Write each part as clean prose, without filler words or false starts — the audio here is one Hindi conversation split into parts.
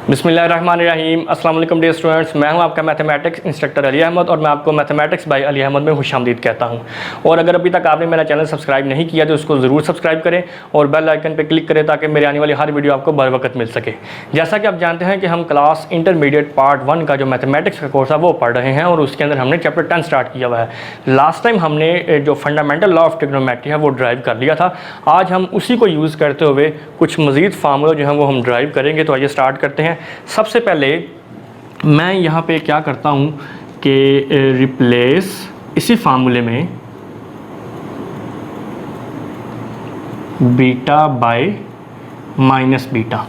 बिस्मिल्लाहिर्रहमानिर्रहीम। अस्सलाम वालेकुम डियर स्टूडेंट्स, मैं हूं आपका मैथमेटिक्स इंस्ट्रक्टर अली अहमद और मैं आपको मैथमेटिक्स बाय अली अहमद में खुशामदीद कहता हूं। और अगर अभी तक आपने मेरा चैनल सब्सक्राइब नहीं किया तो उसको ज़रूर सब्सक्राइब करें और बेल आइकन पर क्लिक करें ताकि मेरी आने वाली हर वीडियो आपको बर वक्त मिल सके। जैसा कि आप जानते हैं कि हम क्लास इंटरमीडिएट पार्ट 1 का जो मैथमेटिक्स का कोर्स है वो पढ़ रहे हैं और उसके अंदर हमने चैप्टर 10 स्टार्ट किया हुआ है। लास्ट टाइम हमने जो फंडामेंटल लॉ ऑफ ट्रिग्नोमेट्री है वो ड्राइव कर लिया था। आज हम उसी को यूज़ करते हुए कुछ मज़ीद फार्मूला जो है वो हम ड्राइव करेंगे। तो आइए स्टार्ट करते हैं। सबसे पहले मैं यहाँ पे क्या करता हूँ कि रिप्लेस इसी फार्मूले में बीटा बाय माइनस बीटा।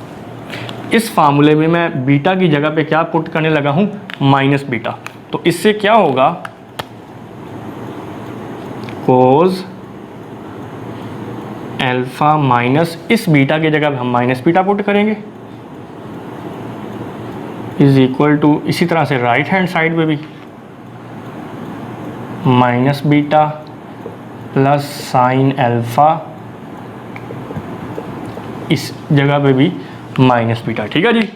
इस फार्मूले में मैं बीटा की जगह पे क्या पुट करने लगा हूँ, माइनस बीटा। तो इससे क्या होगा, कोस अल्फा माइनस, इस बीटा की जगह पे हम माइनस बीटा पुट करेंगे, इज इक्वल टू, इसी तरह से राइट हैंड साइड पे भी minus beta plus sine alpha, इस जगह पे भी माइनस बीटा। ठीक है जी।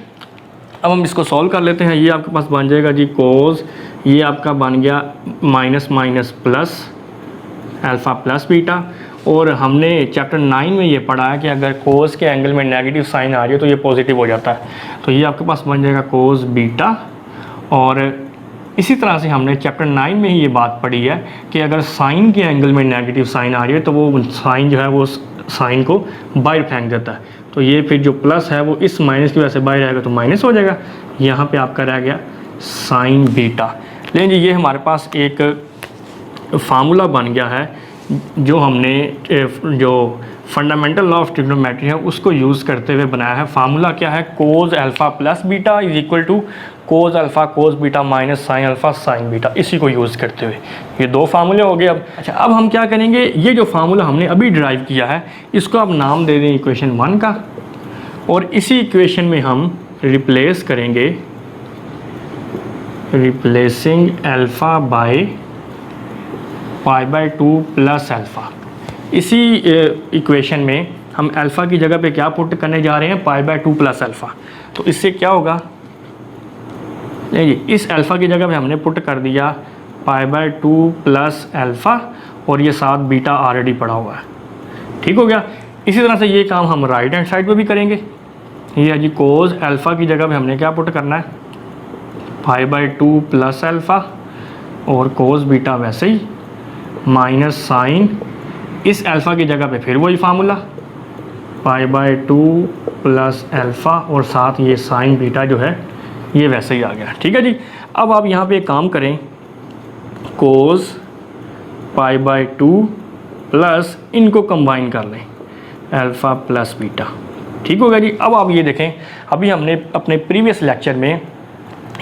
अब हम इसको सॉल्व कर लेते हैं। ये आपके पास बन जाएगा जी कोस, ये आपका बन गया minus minus plus alpha plus beta. और हमने चैप्टर 9 में ये पढ़ा है कि अगर कोस के एंगल में नेगेटिव साइन आ रही है तो ये पॉजिटिव हो जाता है। तो ये आपके पास बन जाएगा कोस बीटा। और इसी तरह से हमने चैप्टर 9 में ही ये बात पढ़ी है कि अगर साइन के एंगल में नेगेटिव साइन आ रही है तो वो साइन जो है वो साइन को बाहर फेंक देता है। तो ये फिर जो प्लस है वो इस माइनस की वजह से बाहर आएगा तो माइनस हो जाएगा। यहाँ पे आपका रह गया साइन बीटा। लेकिन जी ये हमारे पास एक फार्मूला बन गया है जो हमने जो फंडामेंटल लॉ ऑफ ट्रिग्नोमेट्री है उसको यूज़ करते हुए बनाया है। फार्मूला क्या है, cos alpha plus beta is equal to cos alpha cos beta minus sine alpha sine beta. इसी को यूज़ करते हुए ये दो फार्मूले हो गए। अब अच्छा, अब हम क्या करेंगे, ये जो फार्मूला हमने अभी ड्राइव किया है इसको आप नाम दे दें इक्वेशन 1 का, और इसी इक्वेशन में हम रिप्लेस करेंगे replacing alpha by pi by 2 plus alpha. इसी इक्वेशन में हम अल्फ़ा की जगह पे क्या पुट करने जा रहे हैं, पाई बाय 2 प्लस अल्फ़ा। तो इससे क्या होगा, नहीं इस अल्फ़ा की जगह पे हमने पुट कर दिया पाई बाय 2 प्लस अल्फ़ा और ये साथ बीटा ऑलरेडी पड़ा हुआ है। ठीक हो गया। इसी तरह से ये काम हम राइट हैंड साइड पे भी करेंगे। ये है जी कोस अल्फ़ा की जगह पे हमने क्या पुट करना है, पाई बाय 2 प्लस अल्फ़ा और कोस बीटा वैसे ही माइनस साइन, इस अल्फ़ा की जगह पे फिर वही formula pi by 2 plus alpha और साथ ये साइन बीटा जो है ये वैसे ही आ गया। ठीक है जी। अब आप यहाँ पे एक काम करें, कोस पाई बाय 2 प्लस इनको कंबाइन कर लें अल्फ़ा प्लस बीटा। ठीक हो गया जी। अब आप ये देखें, अभी हमने अपने प्रीवियस लेक्चर में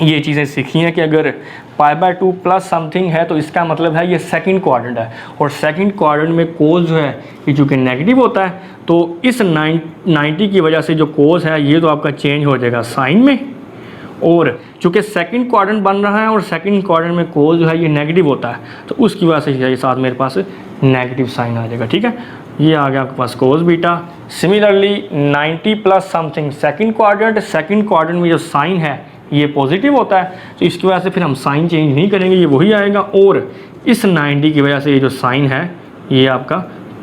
ये चीज़ें सीखी हैं कि अगर पाई बाय 2 प्लस समथिंग है तो इसका मतलब है ये सेकंड क्वाड्रेंट है, और सेकंड क्वाड्रेंट में कोस जो है ये चूँकि नेगेटिव होता है तो इस 90 की वजह से जो कोस है ये तो आपका चेंज हो जाएगा साइन में, और चूँकि सेकंड क्वाड्रेंट बन रहा है और सेकंड क्वाड्रेंट में कोस जो है ये नेगेटिव होता है तो उसकी वजह से ये साथ मेरे पास नेगेटिव साइन आ जाएगा। ठीक है, ये आ गया आपके पास cos beta. Similarly 90 plus something second quadrant में जो साइन है ये पॉजिटिव होता है तो इसकी वजह से फिर हम साइन चेंज नहीं करेंगे, ये वही आएगा, और इस 90 की वजह से ये जो साइन है ये आपका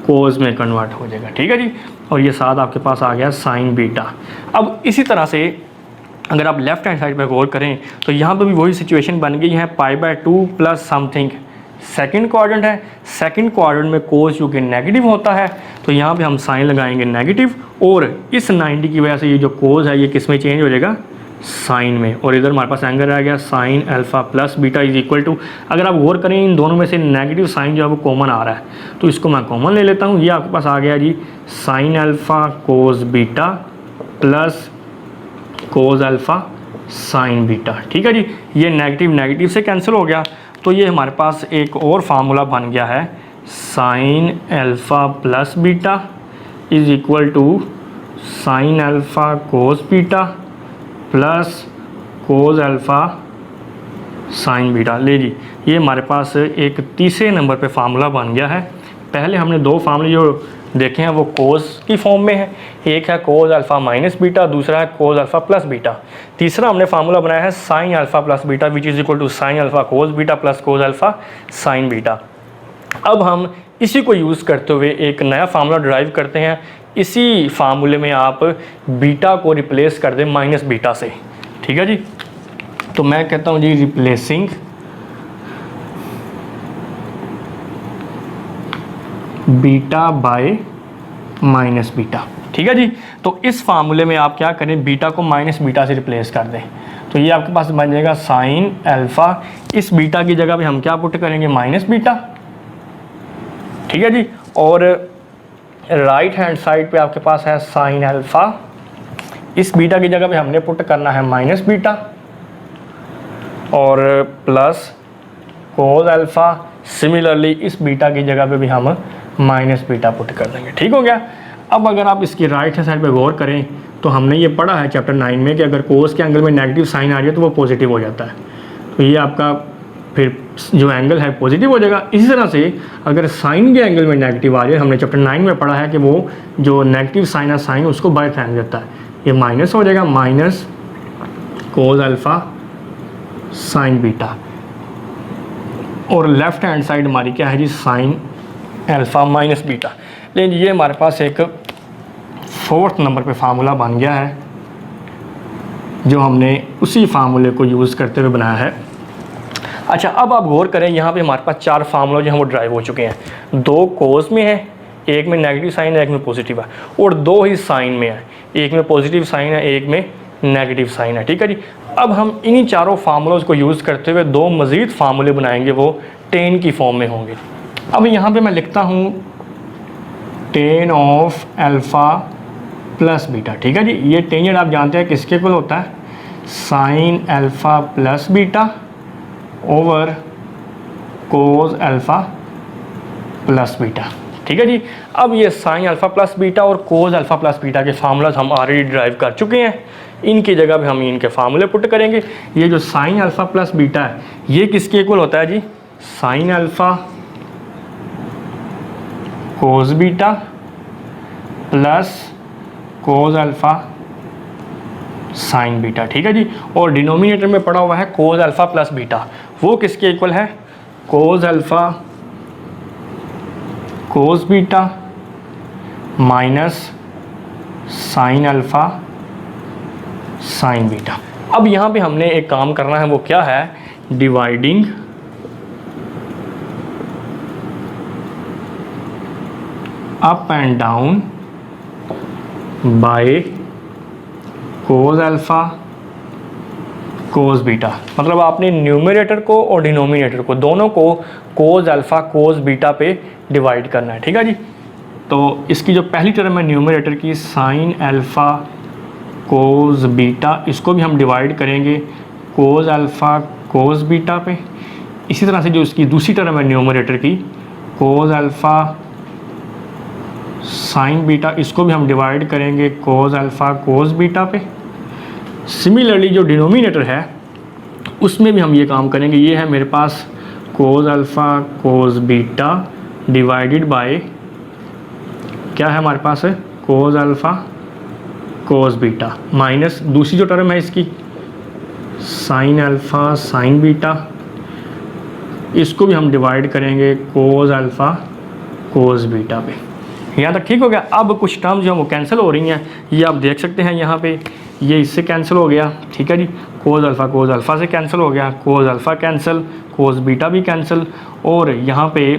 कोस में कन्वर्ट हो जाएगा। ठीक है जी। और ये साथ आपके पास आ गया साइन बीटा। अब इसी तरह से अगर आप लेफ्ट हैंड साइड पर गौर करें तो यहाँ पर भी वही सिचुएशन बन गई है, pi by 2 plus something second quadrant है, सेकंड क्वाड्रेंट में कोस जो कि नेगेटिव होता है तो यहाँ पे हम साइन लगाएंगे नेगेटिव, और इस 90 की वजह से ये जो कोस है ये किस में चेंज हो जाएगा, साइन में। और इधर हमारे पास एंगल आ गया sine alpha plus beta is equal to, अगर आप गौर करें इन दोनों में से नेगेटिव साइन जो है वो कॉमन आ रहा है तो इसको मैं कॉमन ले लेता हूँ। ये आपके पास आ गया जी sine alpha cos beta plus cos alpha sine beta. ठीक है जी। ये नेगेटिव नेगेटिव से कैंसिल हो गया तो ये हमारे पास एक और फार्मूला बन गया है, sine alpha plus beta is equal to sine alpha cos beta plus cos alpha sine beta. ले जी, ये हमारे पास एक तीसरे नंबर पे फार्मूला बन गया है। पहले हमने दो फार्मूले जो देखें वो कोस की फॉर्म में है, एक है कोस अल्फ़ा माइनस बीटा, दूसरा है कोस अल्फ़ा प्लस बीटा, तीसरा हमने फार्मूला बनाया है sine alpha plus beta which is equal to sine alpha cos beta plus cos alpha sine beta. अब हम इसी को यूज़ करते हुए एक नया फार्मूला ड्राइव करते हैं। इसी फार्मूले में आप बीटा को रिप्लेस कर दें माइनस बीटा से, ठीक है जी। तो मैं कहता हूँ जी replacing beta by minus beta, ठीक है जी। तो इस फार्मूले में आप क्या करें, बीटा को माइनस बीटा से रिप्लेस कर दें। तो ये आपके पास बन जाएगा साइन अल्फ़ा, इस बीटा की जगह पे हम क्या पुट करेंगे, माइनस बीटा, ठीक है जी। और राइट हैंड साइड पे आपके पास है साइन अल्फ़ा, इस बीटा की जगह पे हमने पुट करना है माइनस बीटा, और प्लस कोस अल्फ़ा, सिमिलरली इस बीटा की जगह पे भी हम माइनस बीटा पुट कर देंगे, ठीक हो गया। अब अगर आप इसकी राइट हैंड साइड पे गौर करें तो हमने ये पढ़ा है चैप्टर 9 में कि अगर कोस के एंगल में नेगेटिव साइन आ जाए तो वो पॉजिटिव हो जाता है, तो ये आपका फिर जो एंगल है पॉजिटिव हो जाएगा। इसी तरह से अगर साइन के एंगल में नेगेटिव आ जाए, हमने चैप्टर 9 में पढ़ा है कि वो जो नेगेटिव साइन है साइन उसको बाय फेंक देता है, ये माइनस हो जाएगा, minus cos alpha sine beta, और लेफ्ट हैंड साइड हमारी क्या है जी, साइन अल्फ़ा माइनस बीटा। लेकिन ये हमारे पास एक 4th नंबर पे फार्मूला बन गया है जो हमने उसी फार्मूले को यूज़ करते हुए बनाया है। अच्छा, अब आप गौर करें, यहाँ पे हमारे पास 4 फार्मूला जो हैं वो ड्राइव हो चुके हैं, 2 कोस में है, एक में नेगेटिव साइन है, एक में पॉजिटिव है, और 2 ही साइन में है, एक में पॉजिटिव साइन है, एक में नेगेटिव साइन है, ठीक है जी। अब हम इन्हीं चारों फार्मूलोज़ को यूज़ करते हुए 2 मज़ीद फार्मूले बनाएंगे, वो टेन की फॉर्म में होंगे। अब यहाँ पे मैं लिखता हूँ ten of alpha plus beta, ठीक है जी। ये टेंजेंट आप जानते हैं किसके इक्वल होता है, sine alpha plus beta over कोस अल्फ़ा प्लस बीटा, ठीक है जी। अब ये साइन अल्फ़ा प्लस बीटा और कोस अल्फ़ा प्लस बीटा के फार्मूलाज हम ऑलरेडी ड्राइव कर चुके हैं, इनकी जगह पे हम इनके फार्मूले पुट करेंगे। ये जो साइन अल्फ़ा प्लस बीटा है ये किसके इक्वल होता है जी, sine alpha cos beta plus cos alpha sine beta, ठीक है जी। और डिनोमिनेटर में पड़ा हुआ है कोस अल्फ़ा प्लस बीटा, वो किसके इक्वल है, cos alpha cos beta minus sine alpha sine beta. अब यहाँ पे हमने एक काम करना है, वो क्या है, dividing up and down by cos alpha cos beta. मतलब आपने न्यूमरेटर को और डिनोमिनेटर को दोनों को कोस अल्फ़ा कोस बीटा पे डिवाइड करना है, ठीक है जी। तो इसकी जो पहली टर्म है न्यूमरेटर की, साइन अल्फ़ा कोस बीटा, इसको भी हम डिवाइड करेंगे कोस अल्फ़ा कोस बीटा पे। इसी तरह से जो इसकी दूसरी टर्म है न्यूमरेटर की, कोस अल्फ़ा साइन बीटा, इसको भी हम डिवाइड करेंगे कोस अल्फ़ा कोस बीटा पे। सिमिलरली जो डिनोमिनेटर है उसमें भी हम ये काम करेंगे, ये है मेरे पास cos alpha cos beta divided by क्या है हमारे पास है, cos alpha cos beta minus दूसरी जो टर्म है इसकी साइन अल्फ़ा साइन बीटा, इसको भी हम डिवाइड करेंगे कोस अल्फ़ा कोस बीटा पे। यहाँ तक ठीक हो गया। अब कुछ टर्म जो है वो कैंसिल हो रही हैं, ये आप देख सकते हैं यहाँ पे, ये इससे कैंसिल हो गया, ठीक है जी। कोस अल्फ़ा से कैंसिल हो गया, cos alpha cancel, cos beta भी कैंसिल, और यहाँ पे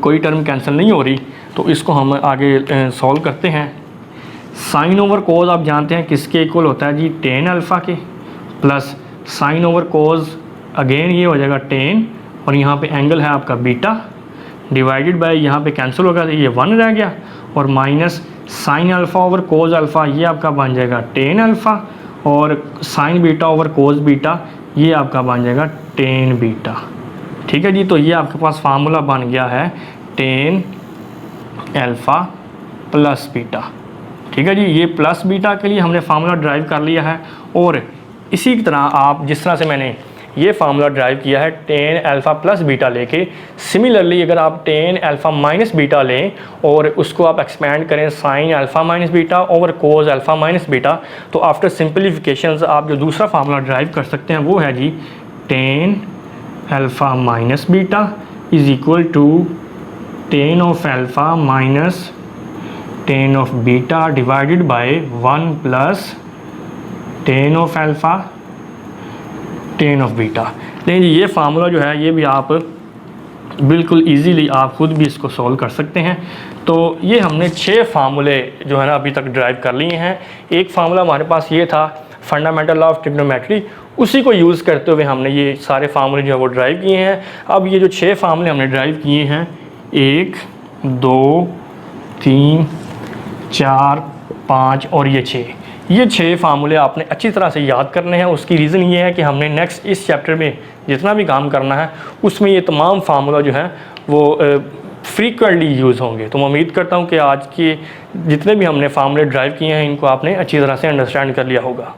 कोई टर्म कैंसिल नहीं हो रही, तो इसको हम आगे सॉल्व करते हैं। साइन ओवर कोस आप जानते हैं किसके इक्वल होता है जी, टेन अल्फ़ा के, प्लस साइन ओवर कोस अगेन ये हो जाएगा टेन, और यहाँ पे एंगल है आपका बीटा, डिवाइडेड बाय यहाँ पे कैंसिल होगा तो ये 1 रह गया, और minus sine alpha over cos alpha ये आपका बन जाएगा टेन अल्फ़ा, और sign beta over cos beta ये आपका बन जाएगा टेन बीटा, ठीक है जी। तो ये आपके पास फार्मूला बन गया है टेन अल्फ़ा प्लस बीटा, ठीक है जी। ये प्लस बीटा के लिए हमने फार्मूला ड्राइव कर लिया है, और इसी तरह आप जिस तरह से मैंने ये फार्मूला ड्राइव किया है टेन अल्फ़ा प्लस बीटा लेके। सिमिलरली अगर आप टेन अल्फ़ा माइनस बीटा लें और उसको आप एक्सपेंड करें sine alpha minus beta over cos alpha minus beta, तो आफ्टर सिंपलीफिकेशन आप जो दूसरा फार्मूला ड्राइव कर सकते हैं वो है जी tan alpha minus beta is equal to tan of alpha minus tan of beta divided by 1 plus tan of alpha tan of beta. लेकिन ये फार्मूला जो है ये भी आप बिल्कुल इजीली आप खुद भी इसको सॉल्व कर सकते हैं। तो ये हमने 6 फार्मूले जो है ना अभी तक ड्राइव कर लिए हैं। एक फार्मूला हमारे पास ये था फंडामेंटल ऑफ ट्रिग्नोमेट्री, उसी को यूज़ करते हुए हमने ये सारे फार्मूले जो है वो ड्राइव किए हैं। अब ये जो 6 फार्मूले हमने ड्राइव किए हैं 1 2 3 4 5 और ये 6 फार्मूले आपने अच्छी तरह से याद करने हैं। उसकी रीज़न ये है कि हमने नेक्स्ट इस चैप्टर में जितना भी काम करना है उसमें ये तमाम फार्मूला जो है वो फ्रीक्वेंटली यूज़ होंगे। तो मैं उम्मीद करता हूँ कि आज के जितने भी हमने फार्मूले ड्राइव किए हैं इनको आपने अच्छी तरह से अंडरस्टैंड कर लिया होगा।